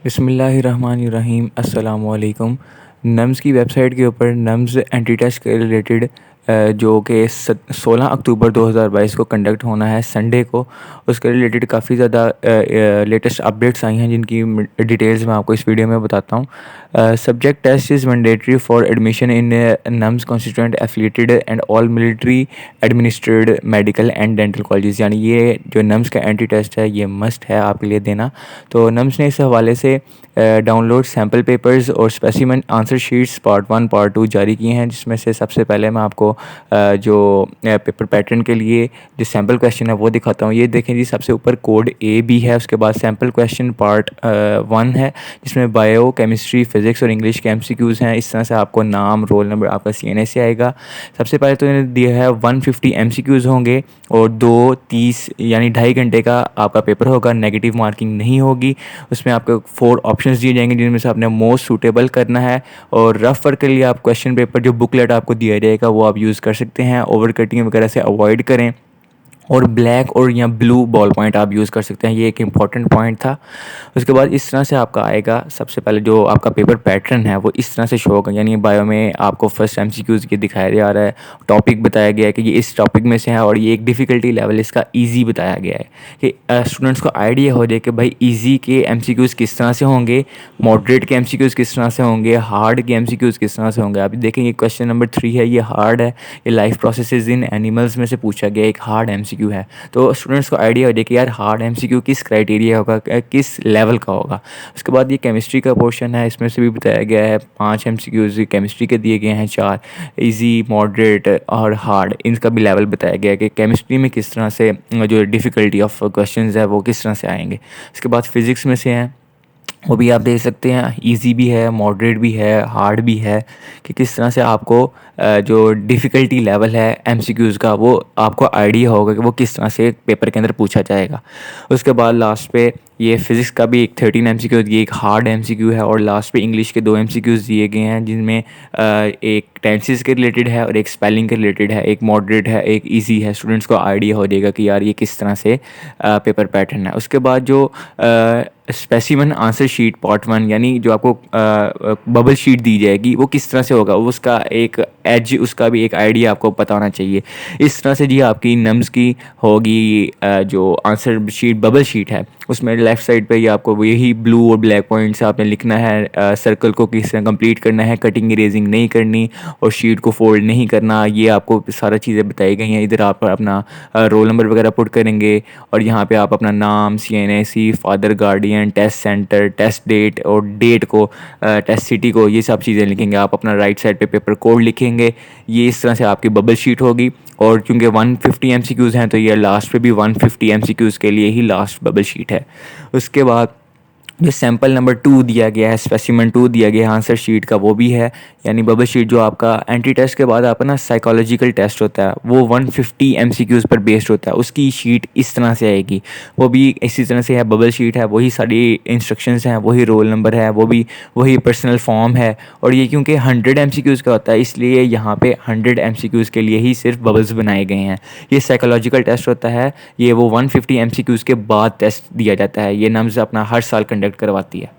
बिस्मिल्लाहिर्रहमानिर्रहीम अस्सलामुअलैकुम। नम्स की वेबसाइट के ऊपर नम्स एंटी टेस्ट के रिलेटेड जो कि 16 अक्टूबर 2022 को कंडक्ट होना है संडे को, उसके रिलेटेड काफ़ी ज़्यादा लेटेस्ट अपडेट्स आई हैं जिनकी डिटेल्स मैं आपको इस वीडियो में बताता हूँ। Subject test is mandatory for admission in NUMS constituent affiliated and all military administered medical and dental colleges, यानी ये जो नम्स का एंटी टेस्ट है ये मस्ट है आपके लिए देना। तो नम्स ने इस हवाले से डाउनलोड सैम्पल पेपर्स और specimen answer sheets part 1 part 2 जारी किए हैं, जिसमें से सबसे पहले मैं आपको जो पेपर पैटर्न के लिए जो सैम्पल क्वेश्चन है वो दिखाता हूँ। ये देखें जी, सबसे ऊपर कोड ए भी है, उसके बाद सैम्पल क्वेश्चन पार्ट 1 है जिसमें बायो केमिस्ट्री फिज़िक्स और इंग्लिश के एमसीक्यूज़ हैं। इस तरह से आपको नाम रोल नंबर आपका सीएनए से आएगा। सबसे पहले तो इन्होंने दिया है 150 एमसीक्यूज़ होंगे और 2:30 यानी 2.5 घंटे का आपका पेपर होगा। नेगेटिव मार्किंग नहीं होगी। उसमें आपको 4 ऑप्शंस दिए जाएंगे जिनमें से आपने मोस्ट सूटेबल करना है। और रफ वर्क के लिए आप क्वेश्चन पेपर जो बुकलेट आपको दिया जाएगा वो आप यूज़ कर सकते हैं। ओवर कटिंग वगैरह से अवॉइड करें और ब्लैक और या ब्लू बॉल पॉइंट आप यूज़ कर सकते हैं, ये एक इम्पॉर्टेंट पॉइंट था। उसके बाद इस तरह से आपका आएगा। सबसे पहले जो आपका पेपर पैटर्न है वो इस तरह से शो होगा, यानी बायो में आपको फर्स्ट एमसीक्यूज़ ये दिखाया जा रहा है, टॉपिक बताया गया है कि ये इस टॉपिक में से है और ये एक डिफ़िकल्टी लेवल इसका ईजी बताया गया है कि स्टूडेंट्स को आइडिया हो जाए कि भाई ईजी के एमसीक्यूज़ किस तरह से होंगे, मॉडरेट के एमसीक्यूज़ किस तरह से होंगे, हार्ड के एमसीक्यूज़ किस तरह से होंगे। आप देखेंगे क्वेश्चन नंबर 3 है, ये हार्ड है, ये लाइफ प्रोसेसेस इन एनिमल्स में से पूछा गया, एक हार्ड एमसीक्यू है। तो स्टूडेंट्स को आइडिया हो जाए कि यार हार्ड एमसीक्यू किस क्राइटेरिया होगा, किस लेवल का होगा। उसके बाद ये केमिस्ट्री का पोर्शन है, इसमें से भी बताया गया है 5 एमसीक्यूज़ केमिस्ट्री के दिए गए हैं, 4 इजी मॉडरेट और हार्ड, इनका भी लेवल बताया गया है कि केमिस्ट्री में किस तरह से जो डिफ़िकल्टी ऑफ क्वेश्चंस है वो किस तरह से आएंगे। उसके बाद फिज़िक्स में से हैं, वो भी आप देख सकते हैं, इजी भी है, मॉडरेट भी है, हार्ड भी है, कि किस तरह से आपको जो डिफ़िकल्टी लेवल है एमसीक्यूज़ का वो आपको आइडिया होगा कि वो किस तरह से पेपर के अंदर पूछा जाएगा। उसके बाद लास्ट पे ये फ़िज़िक्स का भी एक 13 एमसीक्यू, ये एक हार्ड एमसीक्यू है। और लास्ट पे इंग्लिश के 2 एमसीक्यूज़ दिए गए हैं जिनमें एक टेंसेस के रिलेटेड है और एक स्पेलिंग के रिलेटेड है, एक मॉडरेट है, एक ईजी है। स्टूडेंट्स को आइडिया हो जाएगा कि यार ये किस तरह से पेपर पैटर्न है। उसके बाद जो स्पेसिमन आंसर शीट पार्ट 1, यानी जो आपको बबल शीट दी जाएगी वो किस तरह से होगा, वो उसका एक एज, उसका भी एक आइडिया आपको पता होना चाहिए। इस तरह से जी आपकी नम्स की होगी जो आंसर शीट बबल शीट है, उसमें लेफ़्ट साइड पे ये आपको यही ब्लू और ब्लैक पॉइंट से आपने लिखना है, सर्कल को किस तरह कंप्लीट करना है, कटिंग इरेजिंग नहीं करनी और शीट को फोल्ड नहीं करना, ये आपको सारा चीज़ें बताई गई हैं। इधर आप अपना रोल नंबर वगैरह पुट करेंगे और यहाँ पे आप अपना नाम, CNAC, father, guardian, test centre, test date और डेट को, टेस्ट सिटी को, ये सब चीज़ें लिखेंगे। आप अपना राइट साइड पे पेपर कोड लिखेंगे। ये इस तरह से आपकी बबल शीट होगी। और चूँकि 150 एमसीक्यूज़ हैं तो ये लास्ट पे भी 150 एमसीक्यूज़ के लिए ही लास्ट बबल शीट है। उसके बाद जो सैम्पल नंबर 2 दिया गया है, स्पेसिमेन 2 दिया गया है आंसर शीट का, वो भी है, यानी बबल शीट जो आपका एंटी टेस्ट के बाद आपका ना साइकोलॉजिकल टेस्ट होता है वो 150 एमसीक्यूज़ पर बेस्ड होता है, उसकी शीट इस तरह से आएगी। वो भी इसी तरह से है, बबल शीट है, वही सारी इंस्ट्रक्शंस हैं, वही रोल नंबर है, वो भी वही पर्सनल फॉर्म है। और ये क्योंकि 100 एमसीक्यूज़ का होता है इसलिए यहाँ पे 100 एमसीक्यूज़ के लिए ही सिर्फ बबल्स बनाए गए हैं। ये साइकोलॉजिकल टेस्ट होता है, ये वो 150 एमसीक्यूज़ के बाद टेस्ट दिया जाता है। ये नम्स अपना हर साल कंडक्ट करवाती है।